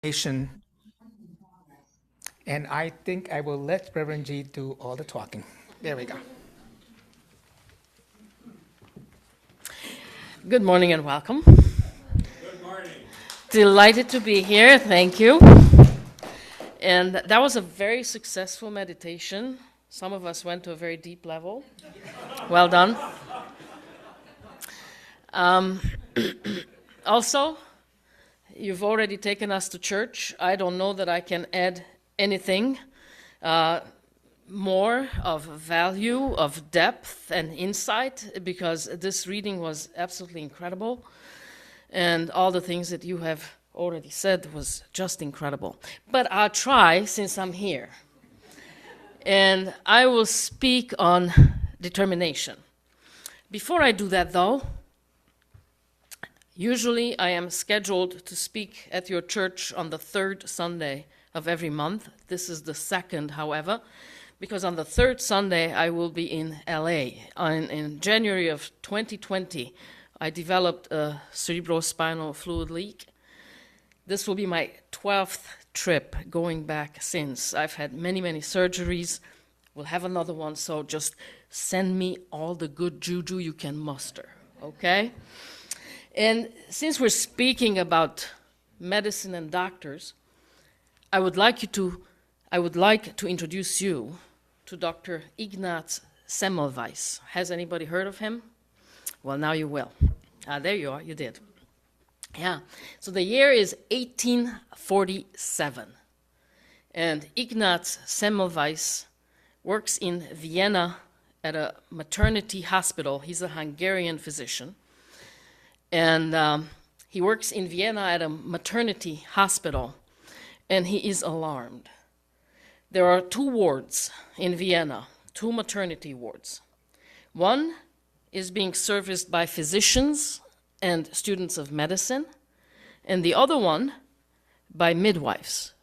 And I think I will let Reverend G do all the talking. There we go. Good morning and welcome. Good morning. Delighted to be here. Thank you. And that was a very successful meditation. Some of us went to a very deep level. Well done. Also, you've already taken us to church. I don't know that I can add anything more of value, of depth and insight, because this reading was absolutely incredible. And all the things that you have already said was just incredible. But I'll try since I'm here. And I will speak on determination. Before I do that, though, usually I am scheduled to speak at your church on the third Sunday of every month. This is the second, however, because on the third Sunday I will be in LA. In January of 2020, I developed a cerebrospinal fluid leak. This will be my 12th trip going back since. I've had many, many surgeries. We'll have another one, so just send me all the good juju you can muster, okay? And since we're speaking about medicine and doctors, I would like to introduce you to Dr. Ignaz Semmelweis. Has anybody heard of him? Well, now you will. There you are, you did. Yeah, so the year is 1847. And Ignaz Semmelweis works in Vienna at a maternity hospital. He's a Hungarian physician. And he works in Vienna at a maternity hospital, and he is alarmed. There are 2 wards in Vienna, 2 maternity wards. One is being serviced by physicians and students of medicine, and the other one by midwives.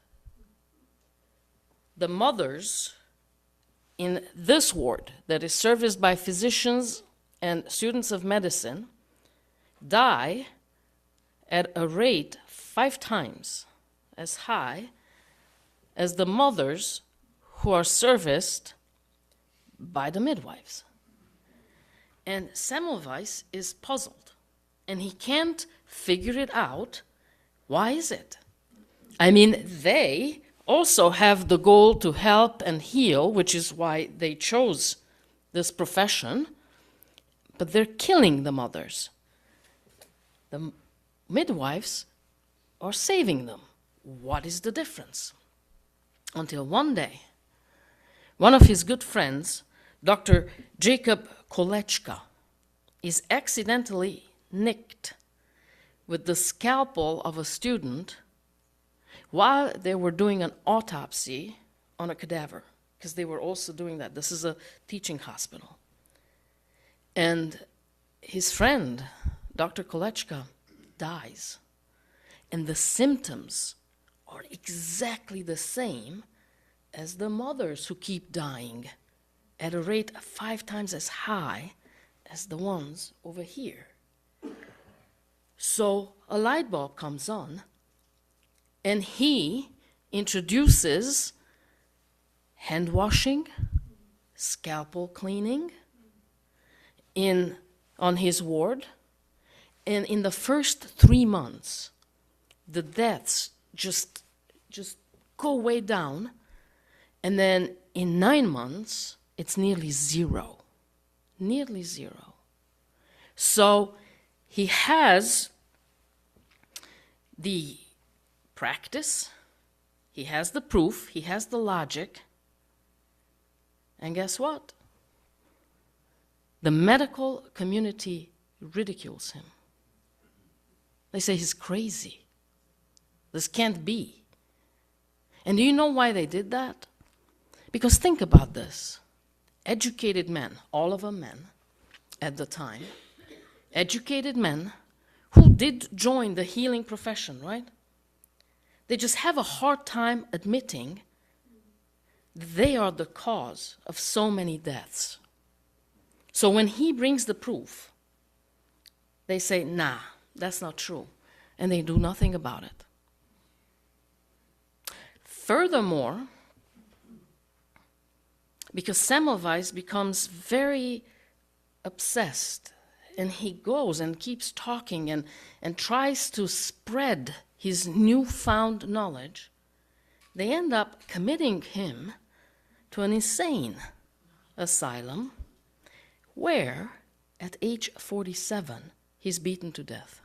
The mothers in this ward that is serviced by physicians and students of medicine die at a rate 5 times as high as the mothers who are serviced by the midwives. And Semmelweis is puzzled, and he can't figure it out. Why is it? I mean, they also have the goal to help and heal, which is why they chose this profession, but they're killing the mothers. The midwives are saving them. What is the difference? Until one day, one of his good friends, Dr. Jacob Kolechka, is accidentally nicked with the scalpel of a student while they were doing an autopsy on a cadaver, because they were also doing that. This is a teaching hospital. And his friend, Dr. Kolechka, dies. And the symptoms are exactly the same as the mothers who keep dying at a rate 5 times as high as the ones over here. So a light bulb comes on, and he introduces hand washing, scalpel cleaning on his ward. And in the first 3 months, the deaths just go way down. And then in 9 months, it's nearly zero. Nearly zero. So he has the practice, he has the proof, he has the logic. And guess what? The medical community ridicules him. They say he's crazy. This can't be. And do you know why they did that? Because think about this. Educated men, all of them men at the time, educated men who did join the healing profession, right? They just have a hard time admitting they are the cause of so many deaths. So when he brings the proof, they say, nah, that's not true. And they do nothing about it. Furthermore, because Semmelweis becomes very obsessed, and he goes and keeps talking and tries to spread his newfound knowledge, they end up committing him to an insane asylum where, at age 47, he's beaten to death.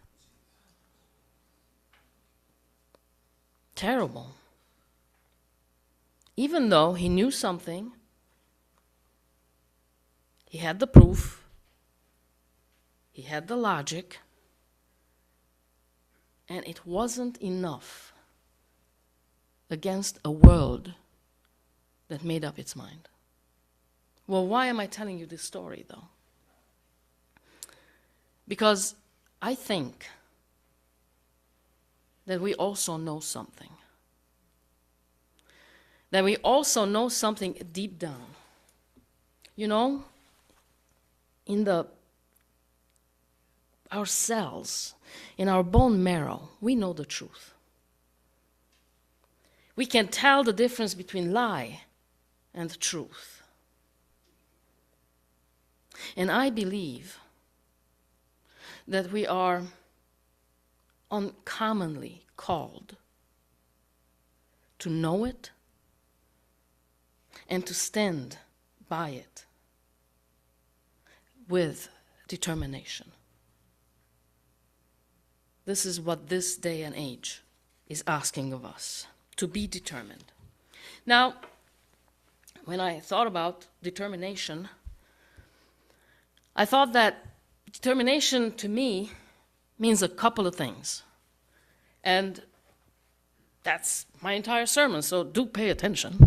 Terrible. Even though he knew something, he had the proof, he had the logic, and it wasn't enough against a world that made up its mind. Well, why am I telling you this story, though? Because I think that we also know something. That we also know something deep down. You know, in our cells, in our bone marrow, we know the truth. We can tell the difference between lie and truth. And I believe that we are uncommonly called to know it and to stand by it with determination. This is what this day and age is asking of us, to be determined. Now, when I thought about determination, I thought that determination to me means a couple of things. And that's my entire sermon, so do pay attention.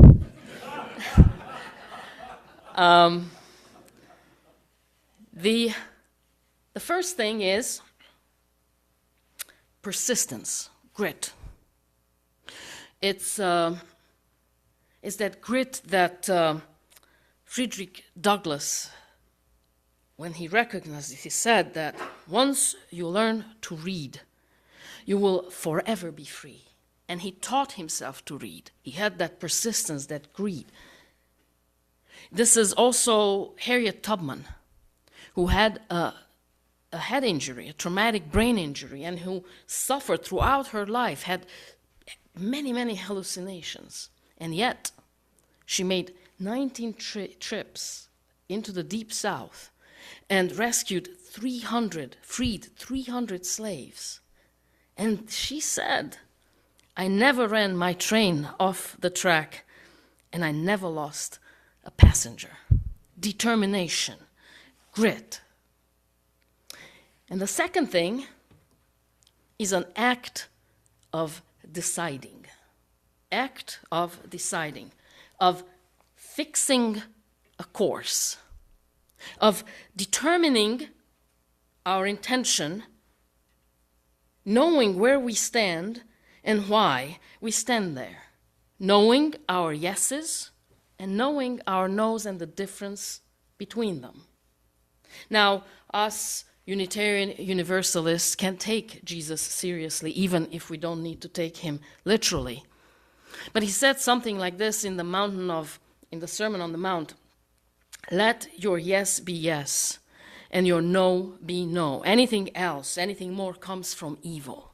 The first thing is persistence, grit. It's that grit that Frederick Douglass, when he recognized it, he said that once you learn to read, you will forever be free. And he taught himself to read. He had that persistence, that greed. This is also Harriet Tubman, who had a head injury, a traumatic brain injury, and who suffered throughout her life, had many, many hallucinations. And yet, she made 19 trips into the Deep South and rescued 300, freed 300 slaves. And she said, I never ran my train off the track, and I never lost a passenger. Determination, grit. And the second thing is an act of deciding. Act of deciding, of fixing a course, of determining our intention, knowing where we stand and why we stand there, knowing our yeses and knowing our no's and the difference between them. Now, us Unitarian Universalists can take Jesus seriously, even if we don't need to take him literally. But he said something like this in the Sermon on the Mount: let your yes be yes, and your no be no. Anything else, anything more comes from evil.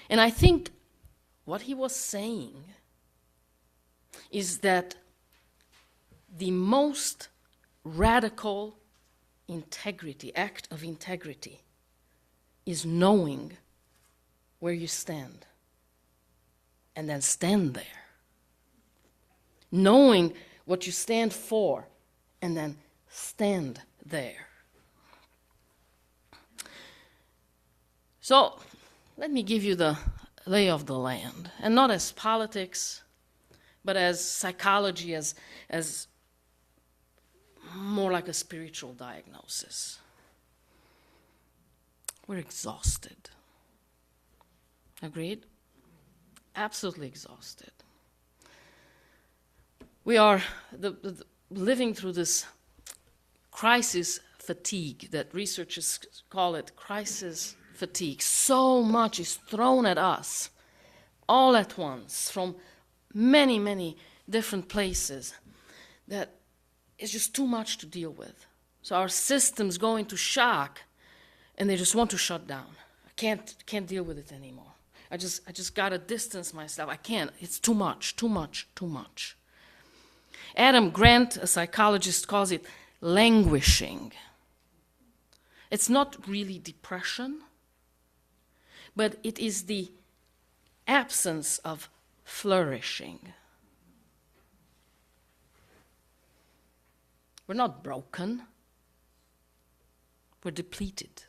And I think what he was saying is that the most radical act of integrity is knowing where you stand and then stand there. Knowing what you stand for and then stand there. So, let me give you the lay of the land, and not as politics, but as psychology, as more like a spiritual diagnosis. We're exhausted. Agreed? Absolutely exhausted. We are living through this crisis fatigue that researchers call it crisis fatigue. So much is thrown at us all at once, from many, many different places that it's just too much to deal with. So our systems go into shock, and they just want to shut down. I can't deal with it anymore. I just gotta distance myself. I can't. It's too much, too much, too much. Adam Grant, a psychologist, calls it languishing. It's not really depression, but it is the absence of flourishing. We're not broken. We're depleted.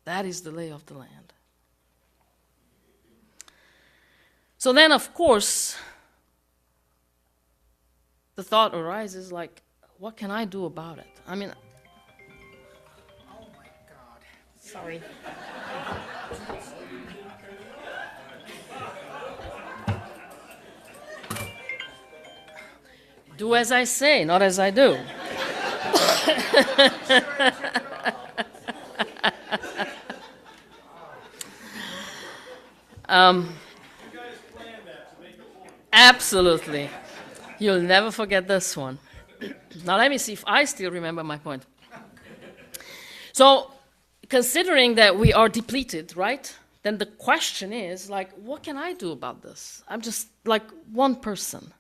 That is the lay of the land. So then, of course, the thought arises like, what can I do about it? I mean, Oh my God. Sorry. do as I say, not as I do. Absolutely. You'll never forget this one. Now let me see if I still remember my point. So, considering that we are depleted, right? Then the question is, like, what can I do about this? I'm just like one person.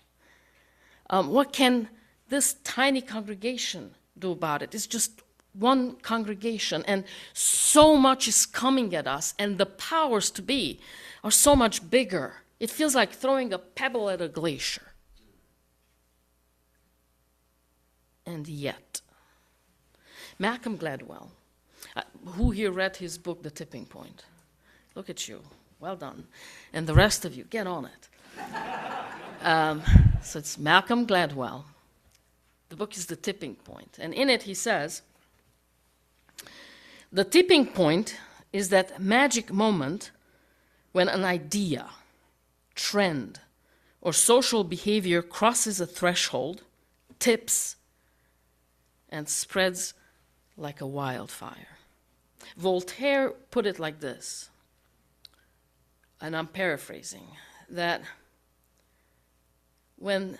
What can this tiny congregation do about it? It's just one congregation, and so much is coming at us, and the powers to be are so much bigger. It feels like throwing a pebble at a glacier. And yet, Malcolm Gladwell, who here read his book, The Tipping Point? Look at you. Well done. And the rest of you, get on it. So it's Malcolm Gladwell. The book is The Tipping Point. And in it he says, the tipping point is that magic moment when an idea, trend, or social behavior crosses a threshold, tips, and spreads like a wildfire. Voltaire put it like this, and I'm paraphrasing, that when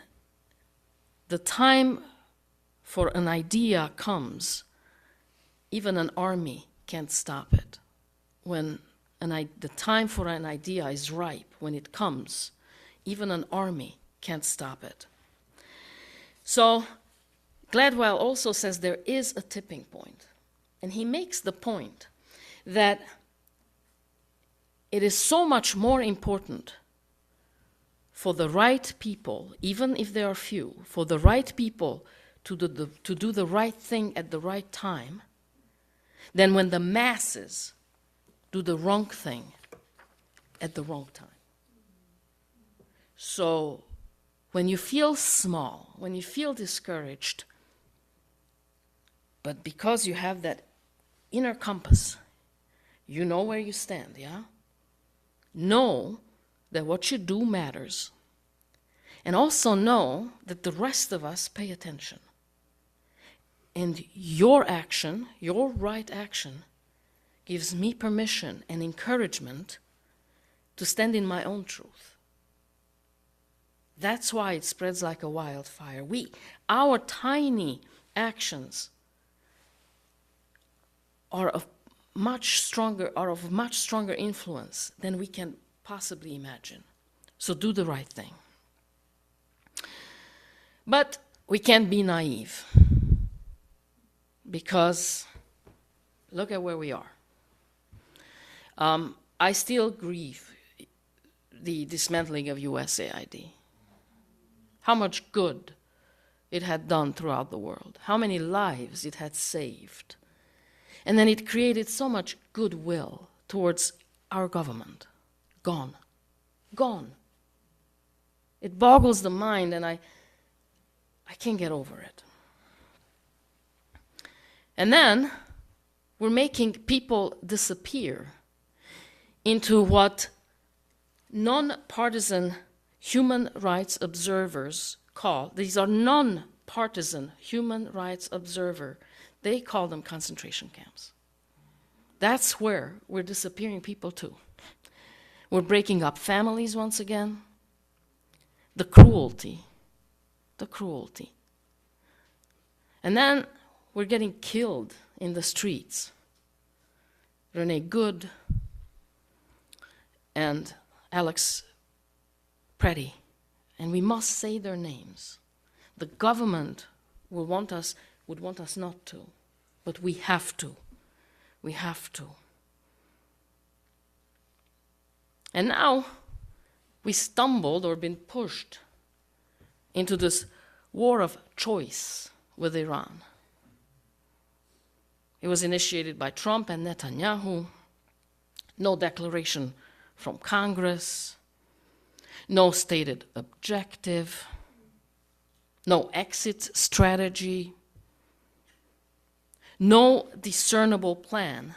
the time for an idea comes, even an army can't stop it. When the time for an idea is ripe, when it comes, even an army can't stop it. So Gladwell also says there is a tipping point. And he makes the point that it is so much more important for the right people, even if there are few, for the right people to do the right thing at the right time, than when the masses do the wrong thing at the wrong time. So when you feel small, when you feel discouraged, but because you have that inner compass, you know where you stand, yeah? Know that what you do matters. And also know that the rest of us pay attention. And your action, your right action, gives me permission and encouragement to stand in my own truth. That's why it spreads like a wildfire. Our tiny actions are of much stronger influence than we can possibly imagine. So do the right thing. But we can't be naive, because look at where we are. I still grieve the dismantling of USAID. How much good it had done throughout the world. How many lives it had saved. And then it created so much goodwill towards our government. Gone. Gone. It boggles the mind, and I can't get over it. And then we're making people disappear into what non-partisan human rights observers call, these are non-partisan human rights observers, they call them concentration camps. That's where we're disappearing people to. We're breaking up families once again. the cruelty, the cruelty. And then we're getting killed in the streets. Renee Good and Alex Preddy, and we must say their names. The government would want us not to, but we have to. We have to. And now we stumbled or been pushed into this war of choice with Iran. It was initiated by Trump and Netanyahu. No declaration from Congress. No stated objective. No exit strategy. No discernible plan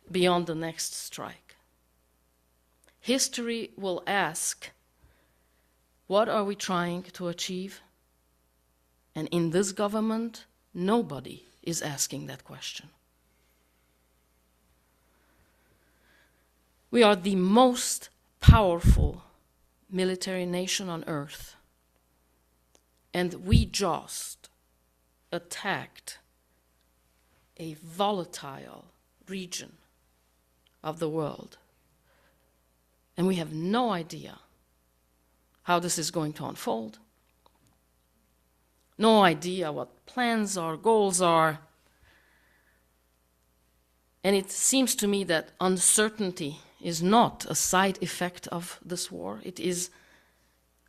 beyond the next strike. History will ask, what are we trying to achieve? And in this government, nobody is asking that question. We are the most powerful military nation on earth, and we just attacked a volatile region of the world. And we have no idea how this is going to unfold. No idea what plans are, goals are. And it seems to me that uncertainty is not a side effect of this war. It is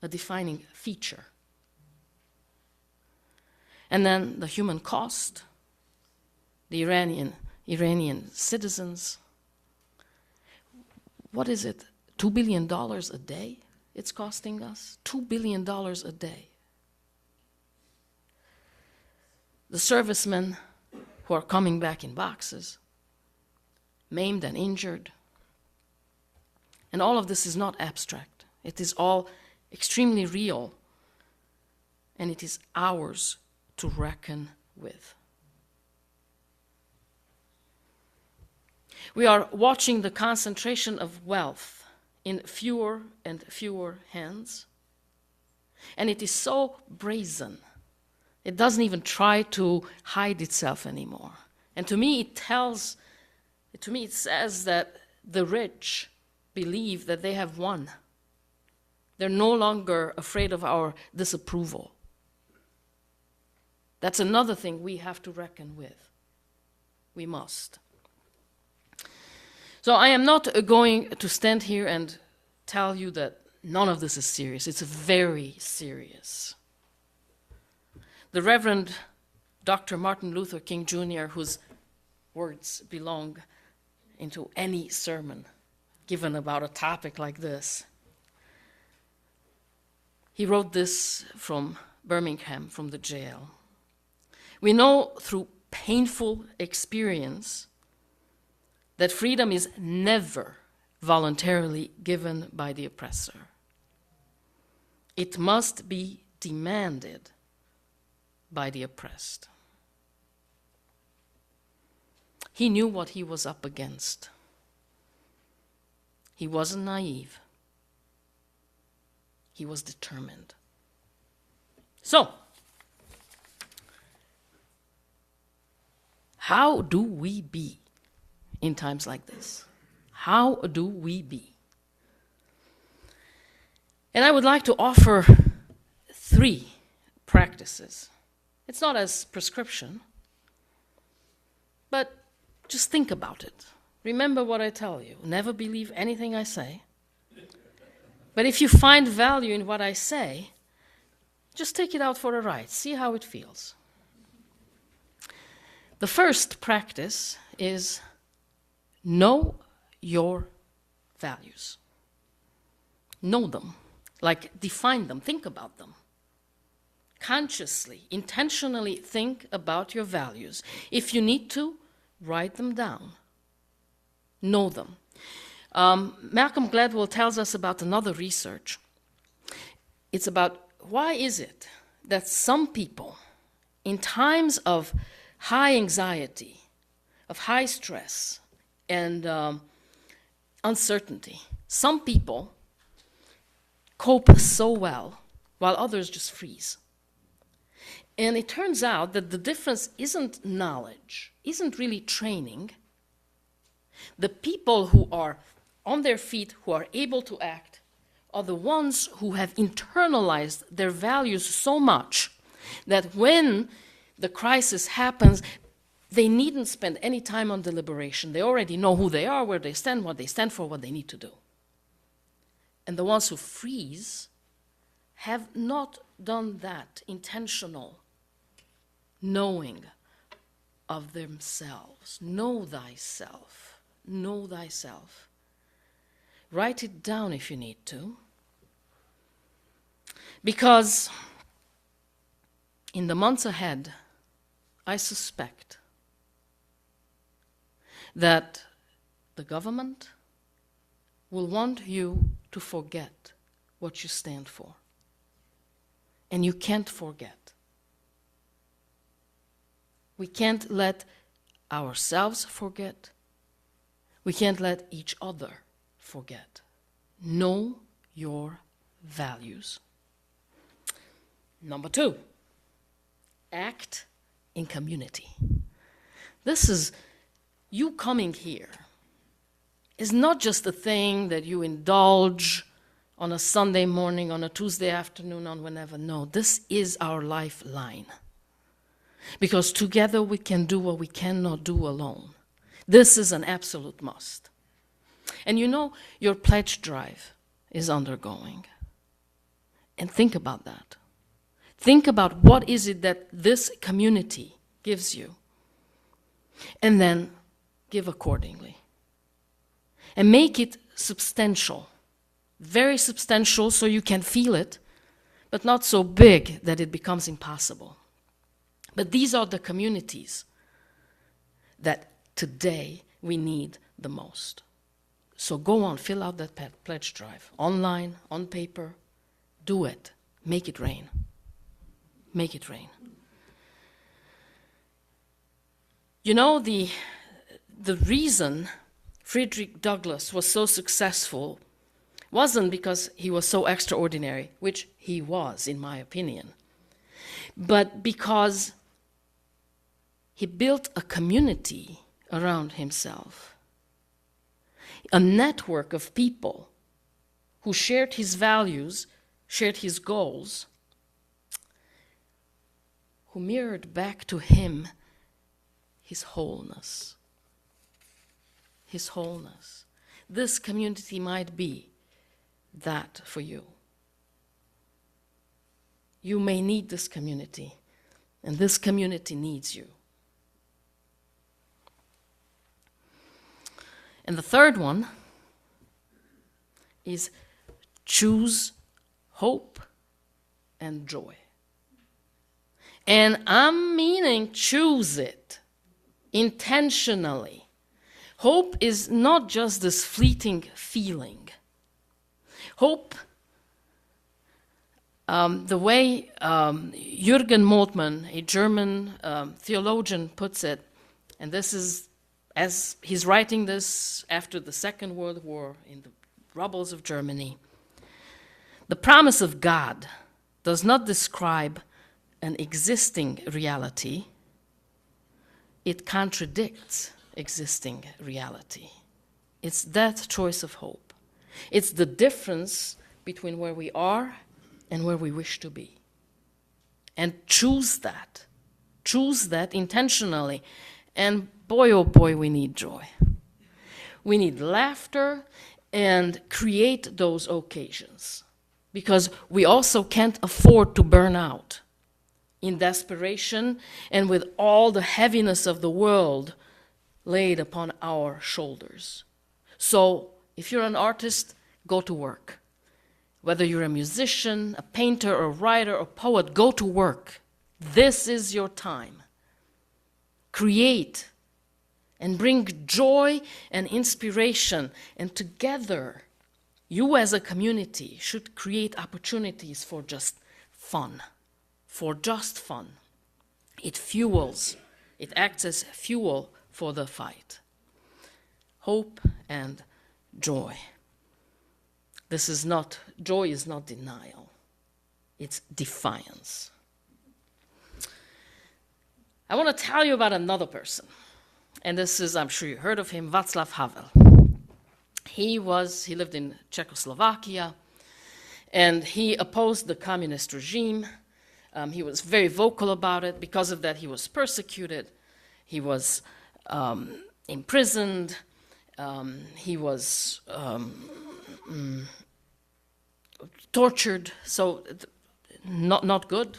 a defining feature. And then the human cost, the Iranian citizens. What is it? $2 billion a day it's costing us? $2 billion a day. The servicemen who are coming back in boxes, maimed and injured. And all of this is not abstract. It is all extremely real. And it is ours to reckon with. We are watching the concentration of wealth in fewer and fewer hands. And it is so brazen. It doesn't even try to hide itself anymore. And to me, it says that the rich believe that they have won. They're no longer afraid of our disapproval. That's another thing we have to reckon with. We must. So I am not going to stand here and tell you that none of this is serious. It's very serious. The Reverend Dr. Martin Luther King Jr., whose words belong into any sermon given about a topic like this, he wrote this from Birmingham, from the jail. We know through painful experience that freedom is never voluntarily given by the oppressor. It must be demanded by the oppressed. He knew what he was up against. He wasn't naive. He was determined. So, how do we be in times like this? How do we be? And I would like to offer 3 practices. It's not as prescription, but just think about it. Remember what I tell you. Never believe anything I say. But if you find value in what I say, just take it out for a ride. See how it feels. The first practice is know your values. Know them, like define them, think about them. Consciously, intentionally think about your values. If you need to, write them down. Know them. Malcolm Gladwell tells us about another research. It's about why is it that some people, in times of high anxiety, of high stress, and uncertainty, some people cope so well, while others just freeze. And it turns out that the difference isn't knowledge, isn't really training. The people who are on their feet, who are able to act, are the ones who have internalized their values so much that when the crisis happens, they needn't spend any time on deliberation. They already know who they are, where they stand, what they stand for, what they need to do. And the ones who freeze have not done that intentional knowing of themselves. Know thyself. Know thyself. Write it down if you need to. Because in the months ahead, I suspect that the government will want you to forget what you stand for. And you can't forget. We can't let ourselves forget. We can't let each other forget. Know your values. Number 2, act in community. This is you coming here is not just a thing that you indulge on a Sunday morning, on a Tuesday afternoon, on whenever. No, this is our lifeline. Because together we can do what we cannot do alone. This is an absolute must. And you know, your pledge drive is undergoing. And think about that. Think about what is it that this community gives you. And then give accordingly. And make it substantial. Very substantial so you can feel it, but not so big that it becomes impossible. But these are the communities that today we need the most. So go on, fill out that pledge drive. Online, on paper, do it. Make it rain. Make it rain. You know, the reason Frederick Douglass was so successful wasn't because he was so extraordinary, which he was, in my opinion, but because he built a community around himself, a network of people who shared his values, shared his goals, who mirrored back to him his wholeness. His wholeness. This community might be that for you. You may need this community, and this community needs you. And the third one is choose hope and joy. And I'm meaning choose it intentionally. Hope is not just this fleeting feeling. Hope, the way Jürgen Moltmann, a German theologian, puts it, and this is as he's writing this after the Second World War in the rubbles of Germany, the promise of God does not describe an existing reality. It contradicts existing reality. It's that choice of hope. It's the difference between where we are and where we wish to be. And choose that. Choose that intentionally. And boy, oh boy, we need joy. We need laughter and create those occasions. Because we also can't afford to burn out in desperation and with all the heaviness of the world laid upon our shoulders. So, if you're an artist, go to work. Whether you're a musician, a painter, a writer, a poet, go to work. This is your time. Create and bring joy and inspiration, and together, you as a community should create opportunities for just fun. For just fun. It fuels, it acts as fuel for the fight. Hope and joy. Joy is not denial. It's defiance. I want to tell you about another person. And this is, I'm sure you heard of him, Václav Havel. He lived in Czechoslovakia, and he opposed the communist regime. He was very vocal about it. Because of that, he was persecuted. He was imprisoned. He was tortured. So not good.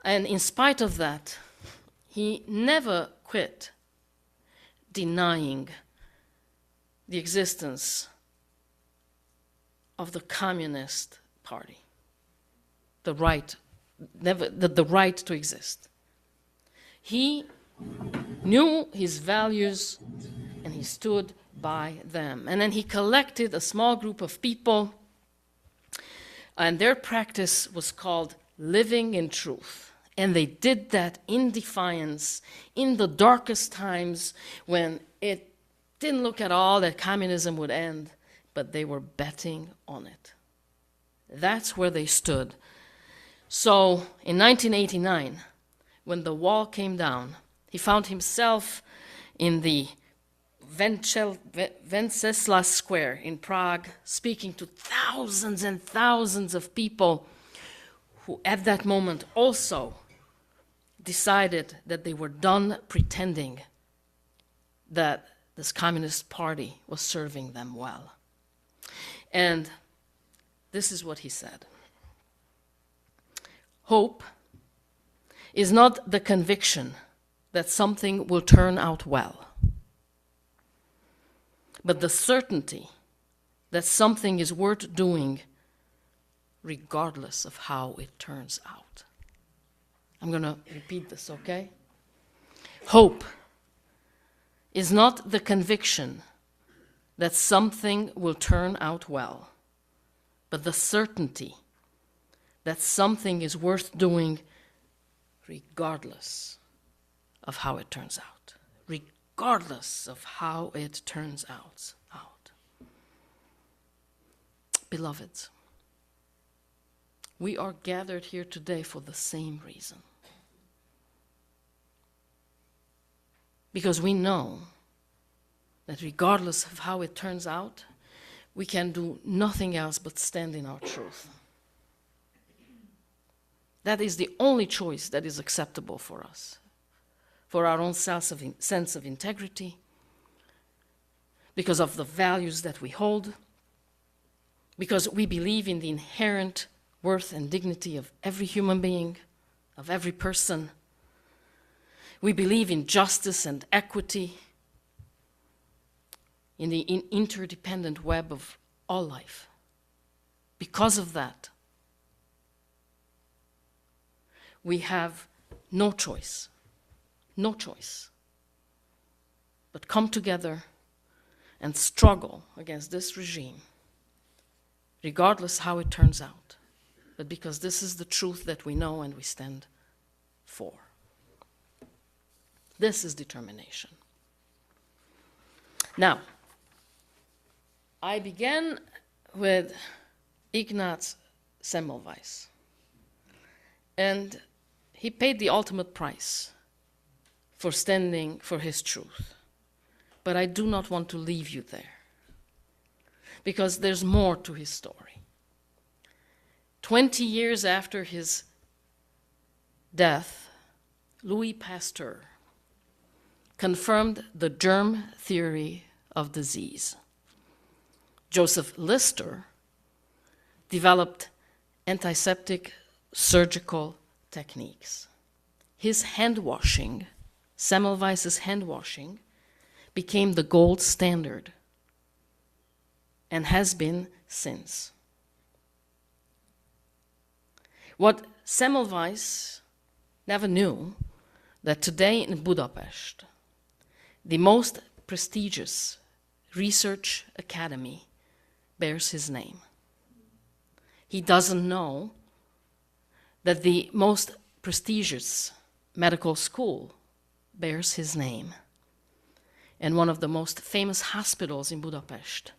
And in spite of that, he never quit denying the existence of the Communist Party, the right to exist. He knew his values and he stood by them. And then he collected a small group of people, and their practice was called living in truth. And they did that in defiance in the darkest times when it didn't look at all that communism would end, but they were betting on it. That's where they stood. So in 1989, when the wall came down, he found himself in the Wenceslas Square in Prague, speaking to thousands and thousands of people who at that moment also decided that they were done pretending that this Communist Party was serving them well. And this is what he said. Hope is not the conviction that something will turn out well, but the certainty that something is worth doing regardless of how it turns out. I'm going to repeat this, okay? Hope is not the conviction that something will turn out well, but the certainty that something is worth doing regardless of how it turns out. Regardless of how it turns out. Beloveds, we are gathered here today for the same reason. Because we know that regardless of how it turns out, we can do nothing else but stand in our truth. That is the only choice that is acceptable for us, for our own sense of integrity, because of the values that we hold, because we believe in the inherent worth and dignity of every human being, of every person. We believe in justice and equity, in the interdependent web of all life. Because of that, we have no choice, but come together and struggle against this regime, regardless how it turns out, but because this is the truth that we know and we stand for. This is determination. Now, I began with Ignaz Semmelweis, and he paid the ultimate price for standing for his truth. But I do not want to leave you there, because there's more to his story. 20 years after his death, Louis Pasteur confirmed the germ theory of disease. Joseph Lister developed antiseptic surgical techniques. His hand washing, Semmelweis's hand washing, became the gold standard and has been since. What Semmelweis never knew, that today in Budapest, the most prestigious research academy bears his name. He doesn't know that the most prestigious medical school bears his name, and one of the most famous hospitals in Budapest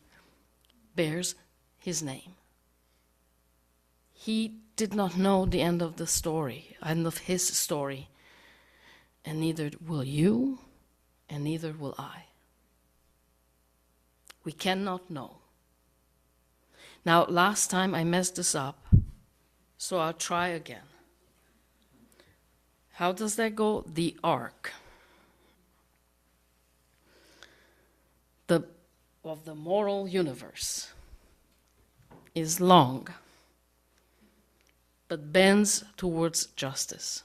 bears his name. He did not know the end of the story, end of his story, and neither will you, and neither will I. We cannot know. Now, last time I messed this up, so I'll try again. How does that go? The arc of the moral universe is long, but bends towards justice.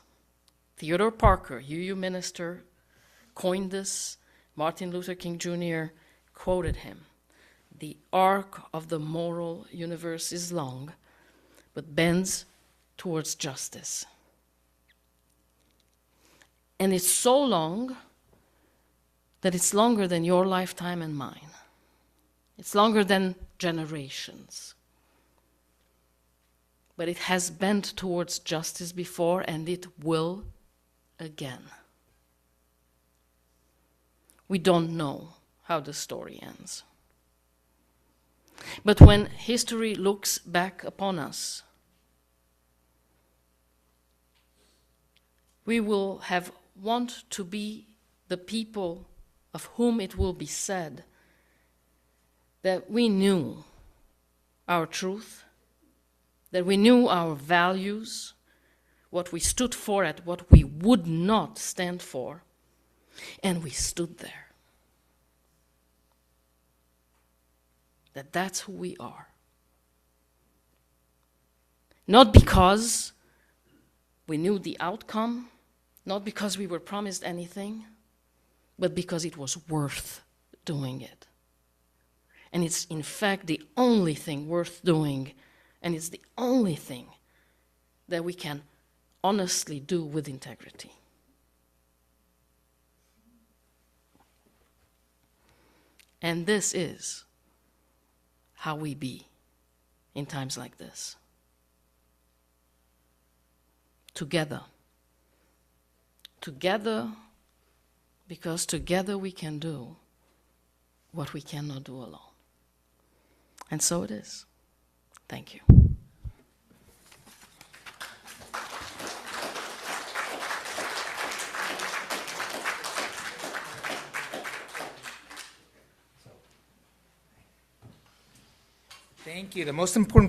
Theodore Parker, UU minister, coined this. Martin Luther King Jr. quoted him. The arc of the moral universe is long, but bends towards justice. And it's so long that it's longer than your lifetime and mine. It's longer than generations. But it has bent towards justice before, and it will again. We don't know how the story ends. But when history looks back upon us, we will have want to be the people of whom it will be said that we knew our truth, that we knew our values, what we stood for and what we would not stand for, and we stood there. That's who we are. Not because we knew the outcome, not because we were promised anything, but because it was worth doing it. And it's in fact the only thing worth doing, and it's the only thing that we can honestly do with integrity. And this is how we be in times like this. Together. Together, because together we can do what we cannot do alone. And so it is. Thank you. Thank you. The most important